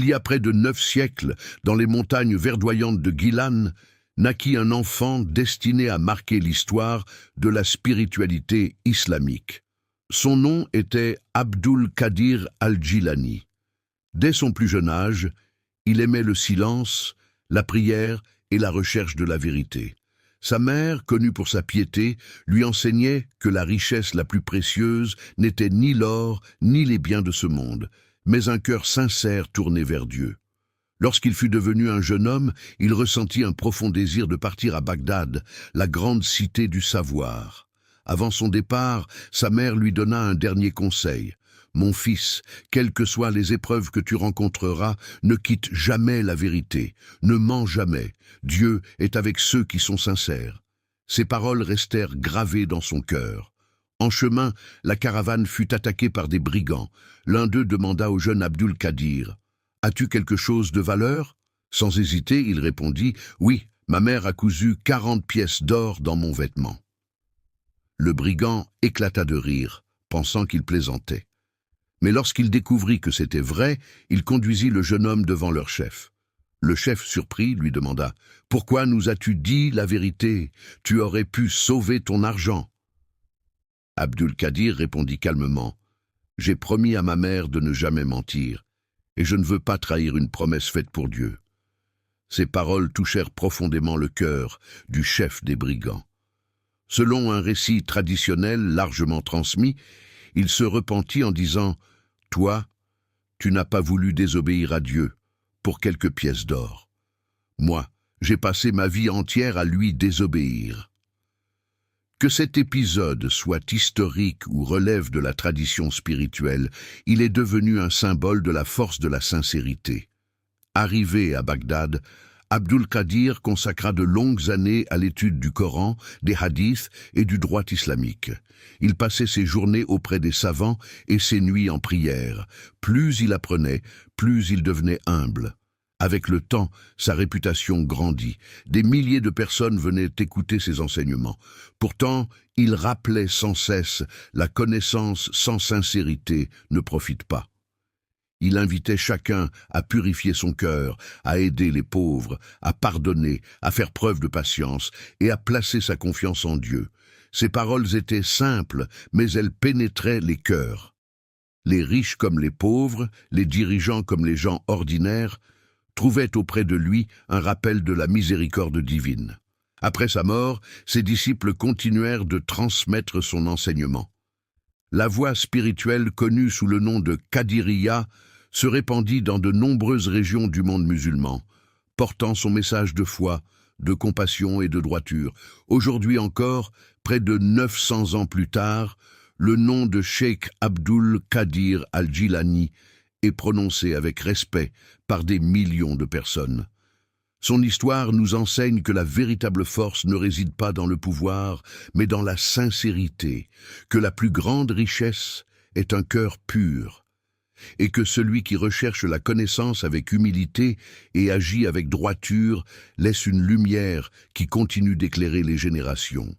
Il y a près de 9 siècles, dans les montagnes verdoyantes de Gilan, naquit un enfant destiné à marquer l'histoire de la spiritualité islamique. Son nom était Abdul Qadir al-Jilani. Dès son plus jeune âge, il aimait le silence, la prière et la recherche de la vérité. Sa mère, connue pour sa piété, lui enseignait que la richesse la plus précieuse n'était ni l'or ni les biens de ce monde, mais un cœur sincère tourné vers Dieu. Lorsqu'il fut devenu un jeune homme, il ressentit un profond désir de partir à Bagdad, la grande cité du savoir. Avant son départ, sa mère lui donna un dernier conseil. « Mon fils, quelles que soient les épreuves que tu rencontreras, ne quitte jamais la vérité, ne mens jamais. Dieu est avec ceux qui sont sincères. » Ces paroles restèrent gravées dans son cœur. En chemin, la caravane fut attaquée par des brigands. L'un d'eux demanda au jeune Abdul Qadir « As-tu quelque chose de valeur ?» Sans hésiter, il répondit « Oui, ma mère a cousu 40 pièces d'or dans mon vêtement. » Le brigand éclata de rire, pensant qu'il plaisantait. Mais lorsqu'il découvrit que c'était vrai, il conduisit le jeune homme devant leur chef. Le chef, surpris, lui demanda « Pourquoi nous as-tu dit la vérité? Tu aurais pu sauver ton argent. » Abdul Qadir répondit calmement « J'ai promis à ma mère de ne jamais mentir, et je ne veux pas trahir une promesse faite pour Dieu. » Ces paroles touchèrent profondément le cœur du chef des brigands. Selon un récit traditionnel largement transmis, il se repentit en disant « Toi, tu n'as pas voulu désobéir à Dieu pour quelques pièces d'or. Moi, j'ai passé ma vie entière à lui désobéir. » Que cet épisode soit historique ou relève de la tradition spirituelle, il est devenu un symbole de la force de la sincérité. Arrivé à Bagdad, Abdul Qadir consacra de longues années à l'étude du Coran, des hadiths et du droit islamique. Il passait ses journées auprès des savants et ses nuits en prière. Plus il apprenait, plus il devenait humble. Avec le temps, sa réputation grandit. Des milliers de personnes venaient écouter ses enseignements. Pourtant, il rappelait sans cesse « La connaissance sans sincérité ne profite pas ». Il invitait chacun à purifier son cœur, à aider les pauvres, à pardonner, à faire preuve de patience et à placer sa confiance en Dieu. Ses paroles étaient simples, mais elles pénétraient les cœurs. Les riches comme les pauvres, les dirigeants comme les gens ordinaires, trouvaient auprès de lui un rappel de la miséricorde divine. Après sa mort, ses disciples continuèrent de transmettre son enseignement. La voie spirituelle connue sous le nom de Qadiriya se répandit dans de nombreuses régions du monde musulman, portant son message de foi, de compassion et de droiture. Aujourd'hui encore, près de 900 ans plus tard, le nom de Cheikh Abdul Qadir al-Jilani est prononcé avec respect par des millions de personnes. Son histoire nous enseigne que la véritable force ne réside pas dans le pouvoir, mais dans la sincérité, que la plus grande richesse est un cœur pur, et que celui qui recherche la connaissance avec humilité et agit avec droiture laisse une lumière qui continue d'éclairer les générations.